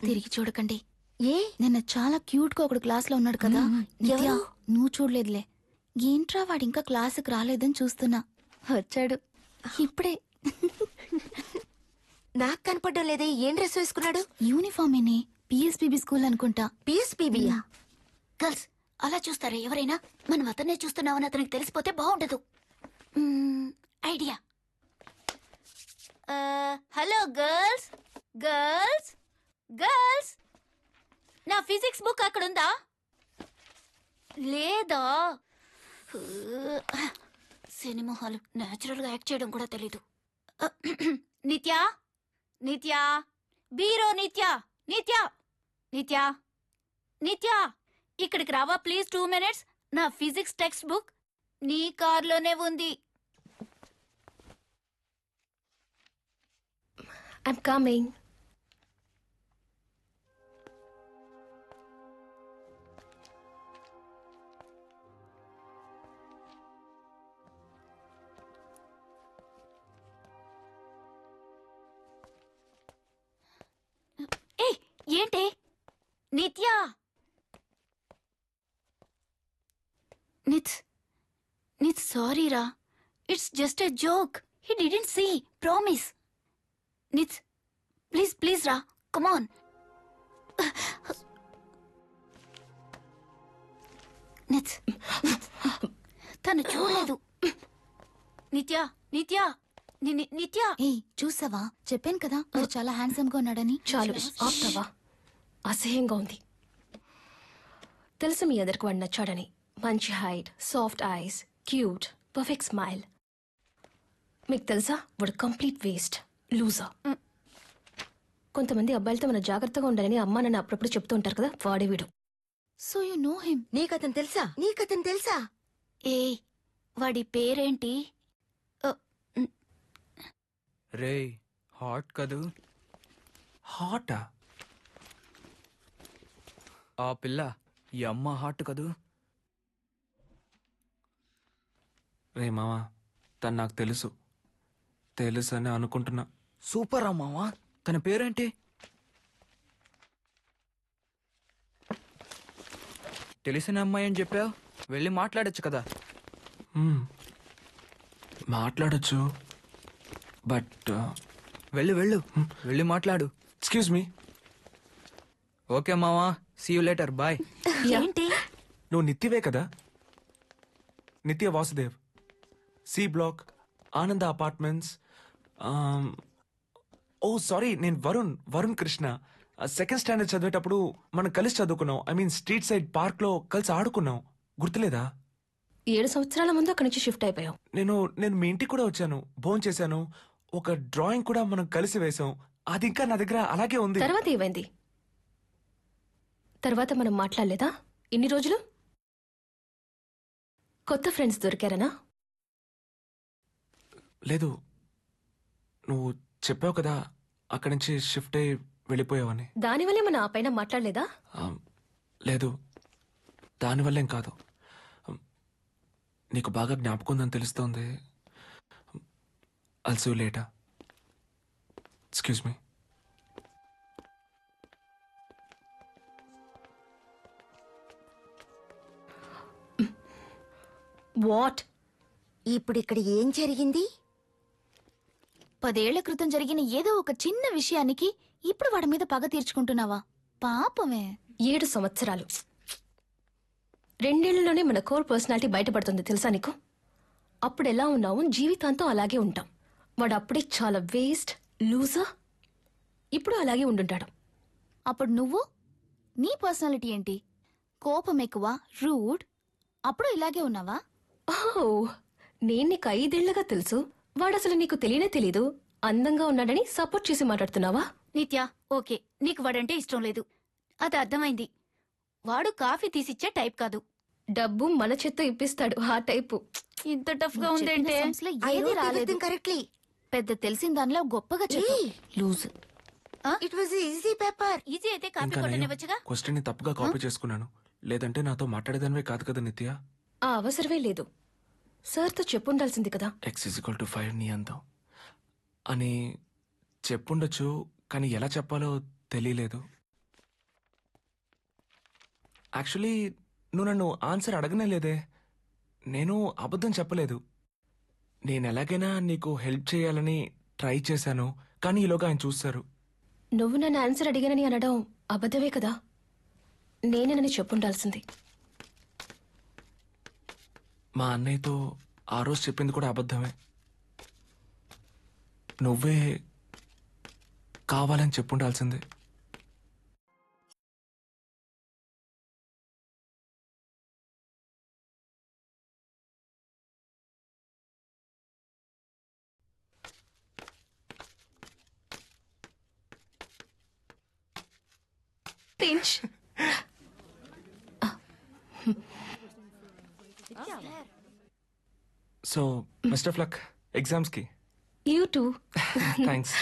తిరిగి చూడకండి. ఏ నిన్న చాలా క్యూట్ గా ఒకడు క్లాస్ లో ఉన్నాడు కదా. నిత్య, ఎవరు? నువ్వు చూడలేదులే. ఏంట్రా వాడు ఇంకా క్లాసుకు రాలేదని చూస్తున్నా. వచ్చాడు ఇప్పుడే. నాకు కనపడడం లేదే. ఏం డ్రెస్ వేసుకున్నాడు? యూనిఫామేనే. పిఎస్పీబీ స్కూల్ అనుకుంటా. పిఎస్పీబీయా? గర్ల్స్ అలా చూస్తారా ఎవరైనా? మనం అతన్నే చూస్తున్నామని అతనికి తెలిసిపోతే బాగుండదు. Idea. Hello girls, girls, girls, నా ఫిజిక్స్ బుక్ అక్కడ ఉందా లేదా? సినిమా హాల్ న్యాచురల్ గా యాక్ట్ చేయడం కూడా తెలీదు. నిత్య, నిత్య, బీరో నిత్య, నిత్య, నిత్య, నిత్య, ఇక్కడికి రావా ప్లీజ్ 2 minutes. నా ఫిజిక్స్ టెక్స్ట్ బుక్ నీ కార్లోనే ఉంది. I'm coming. ఏయ్ ఏంటి? నిత్య, నిత్ సారీ రా. It's just a joke. He didn't see. Promise. Nith please please రా, కమాన్. నిత్ తను చూడలేదు. నిత్య, నిత్య, నిత్య. ఏయ్ చూసావా? చెప్పాను కదా వాడు చాలా హ్యాండ్సమ్ గా ఉన్నాడని. చాలు ఆప్తావా? అసహ్యంగా ఉంది. తెలుసు మీ అందరికి వాడు నచ్చాడని. మంచి height, soft ice, cute, perfect smile. మీకు తెలుసా వాడు కంప్లీట్ వేస్ట్, లూజర్. కొంతమంది అబ్బాయిలతో మన జాగ్రత్తగా ఉండాలని అమ్మా నన్ను అప్పుడప్పుడు చెప్తూ ఉంటారు కదా, వాడే వీడు. So you know him? నీకతను తెలుసా? నీకతను తెలుసా? ఏ వాడి పేరేంటి? రే హాట్ కదూ? హాటా? ఆ పిల్ల ఈ అమ్మ హాట్ కదూ? రే మావా, తను నాకు తెలుసు అని అనుకుంటున్నా. సూపర్ అమ్మావా. తన పేరేంటి? తెలిసిన అమ్మాయి అని చెప్పావు. వెళ్ళి మాట్లాడచ్చు కదా. మాట్లాడచ్చు, బట్ వెళ్ళు వెళ్ళు, వెళ్ళి మాట్లాడు. Excuse me. ఓకే మావా, సీ యూ లేటర్, బాయ్. ఏంటి? నువ్వు నిత్యవే కదా? నిత్య వాసుదేవ్, సి బ్లాక్, ఆనంద అపార్ట్మెంట్స్. ఓ సారీ, నేను వరుణ్ కృష్ణ. సెకండ్ స్టాండర్డ్ చదివేటప్పుడు మనం కలిసి చదువుకున్నాం. I mean street side park లో కలిసి ఆడుకున్నాం. గుర్తులేదా? 7 సంవత్సరాల ముందు అక్కడి నుంచి షిఫ్ట్ అయిపోయావు. నేను మీ ఇంటికి కూడా వచ్చాను, భోజనం చేశాను. ఒక డ్రాయింగ్ కూడా మనం కలిసి వేసాం. అది ఇంకా నా దగ్గర అలాగే ఉంది. తర్వాత ఏమైంది? తర్వాత మనం మాట్లాడలేదా ఇన్ని రోజులు? కొత్త ఫ్రెండ్స్ దొరికారనా? లేదు, నువ్వు చెప్పావు కదా అక్కడి నుంచి షిఫ్ట్ అయ్యి వెళ్ళిపోయావని. దానివల్లే మన ఆ పైన మాట్లాడలేదా? లేదు, దానివల్లేం కాదు. నీకు బాగా జ్ఞాపకం ఉందని తెలుస్తోంది. I'll see you later. Excuse me. What? ఇప్పుడు ఇక్కడ ఏం జరిగింది? 10 ఏళ్ల క్రితం జరిగిన ఏదో ఒక చిన్న విషయానికి ఇప్పుడు వాడి మీద పగ తీర్చుకుంటున్నావా? పాపమే. 7 సంవత్సరాలు. 2 ఏళ్లలోనే మన కోర్ పర్సనాలిటీ బయటపడుతుంది తెలుసా నీకు? అప్పుడు ఎలా ఉన్నావు, జీవితాంతం అలాగే ఉంటాం. వాడు అప్పుడే చాలా వేస్ట్, లూజర్. ఇప్పుడు అలాగే ఉండుంటాడు. అప్పుడు నువ్వు, నీ పర్సనాలిటీ ఏంటి? కోపం ఎక్కువ, రూడ్. అప్పుడు ఇలాగే ఉన్నావా? ఓ, నేను నీకు 5 ఏళ్లుగా తెలుసు. వాడసలు నీకు తెలియనే తెలీదు. అందంగా ఉన్నాడని సపోర్ట్ చేసి మాట్లాడుతున్నావా? నిత్య, ఓకే, నీకు వాడంటే ఇష్టం లేదు, అది అర్థమైంది. వాడు కాఫీ తీసిచ్చే టైప్ కాదు. డబ్బు మన చేత్తో ఇప్పిస్తాడు, ఆ టైపు. ఇంత టఫ్ గా ఉందంటే ఏది రాలేదు. కరెక్ట్లీ. పెద్ద తెలిసిన దానిలో గొప్పగా చెప్పు. Lose. It was easy paper. Easy అయితే కాఫీ ఇంకా కొట్టనివ్వచ్చుగా. క్వశ్చన్ ని తప్పుగా కాపీ చేసుకున్నాను. లేదంటే నాతో మాట్లాడేదానివే కాదు కదా నిత్య. ఆ అవసరమే లేదు. సార్తో చెప్పుండాల్సింది కదా. X=5 నీ అందం అని చెప్పుండొచ్చు, కానీ ఎలా చెప్పాలో తెలియలేదు. యాక్చువల్లీ నువ్వు నన్ను ఆన్సర్ అడగనే లేదే. నేను అబద్ధం చెప్పలేదు. నేను ఎలాగైనా నీకు హెల్ప్ చేయాలని ట్రై చేశాను, కానీ ఈలోగా ఆయన చూస్తారు. నువ్వు నన్ను ఆన్సర్ అడిగానని అనడం అబద్ధమే కదా. నేనేనని చెప్పుండాల్సింది. మా అన్నయ్యతో ఆ రోజు చెప్పింది కూడా అబద్ధమే. నువ్వే కావాలని చెప్పుండాల్సిందే. పించ్. సో మిస్టర్ ఫ్లక్, ఎగ్జామ్స్కి యూ టూ. థ్యాంక్స్.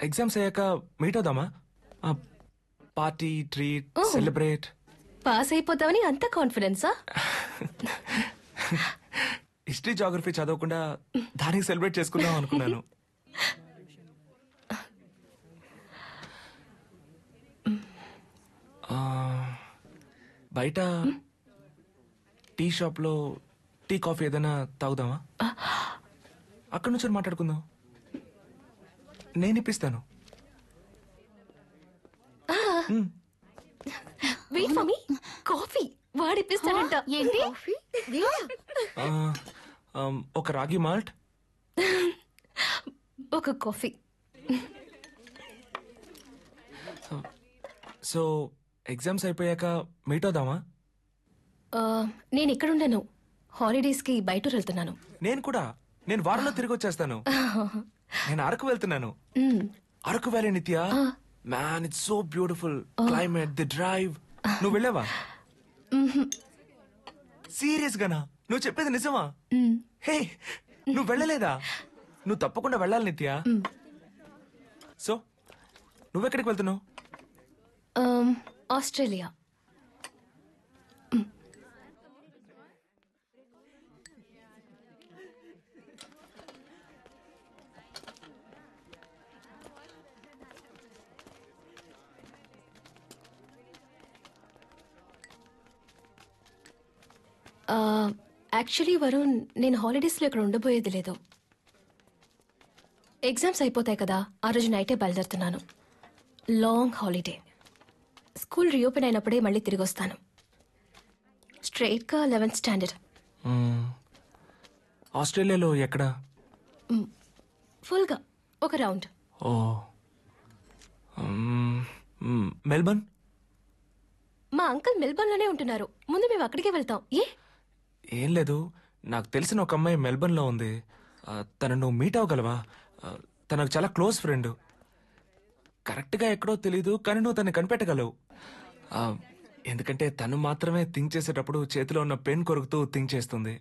ఎగ్జామ్స్ అయ్యాక మీట్ అవుదామా? Party, treat, celebrate. పాస్ అయిపోతావని అంత కాన్ఫిడెన్సా? హిస్టరీ, జాగ్రఫీ చదవకుండా దానికి సెలబ్రేట్ చేసుకుందాం అనుకున్నాను. బయట టీ షాప్లో టీ కాఫీ ఏదైనా తాగుదామా? అక్కడి నుంచి మాట్లాడుకుందాం. నేను ఇప్పిస్తాను. Wait for me. కాఫీ వాడిపిస్తాడంట. ఏంటి? ఆ, ఒక రాగి మాల్ట్, ఒక కాఫీ. సో ఎగ్జామ్స్ అయిపోయాక మీట్ అవుదామా? నేను ఇక్కడుండను. హాలిడేస్కి బయట వెళ్తున్నాను. నేను కూడా. నేను వారంలో తిరిగి వచ్చేస్తాను. నేను అరకు వెళ్తున్నాను. అరకు వ్యాలీ నిత్య. Man, it's so beautiful. Climate, the drive. నువ్వు వెళ్ళావా? సీరియస్ గానా? నువ్వు చెప్పేది నిజమా? హే, నువ్వు వెళ్ళలేదా? నువ్వు తప్పకుండా వెళ్ళాలి నిత్య. సో నువ్వెక్కడికి వెళ్తున్నావు? ఆస్ట్రేలియా. యాక్చువల్లీ వరుణ్, నేను హాలిడేస్లో ఇక్కడ ఉండబోయేది లేదు. ఎగ్జామ్స్ అయిపోతాయి కదా, ఆ రోజు నైటే బయలుదేరుతున్నాను. Long holiday. స్కూల్ రీఓపెన్ అయినప్పుడే మళ్ళీ తిరిగి వస్తాను. స్ట్రైట్గా 11th స్టాండర్డ్. ఆస్ట్రేలియాలో ఎక్కడ? ఫుల్గా ఒక రౌండ్. ఓ, మెల్బర్న్. మా అంకుల్ మెల్బర్న్లోనే ఉంటున్నారు. ముందు మేము అక్కడికే వెళ్తాం. ఏం లేదు, నాకు తెలిసిన ఒక అమ్మాయి మెల్బర్న్లో ఉంది. తను నువ్వు మీట్ అవ్వగలవా? తనకు చాలా క్లోజ్ ఫ్రెండ్. కరెక్ట్గా ఎక్కడో తెలీదు, కానీ నువ్వు తను కనిపెట్టగలవు. ఎందుకంటే తను మాత్రమే థింక్ చేసేటప్పుడు చేతిలో ఉన్న పెన్ కొరుకుతూ థింక్ చేస్తుంది.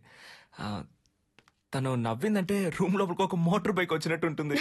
తను నవ్విందంటే రూమ్ లోపలికి ఒక మోటార్ బైక్ వచ్చినట్టు ఉంటుంది.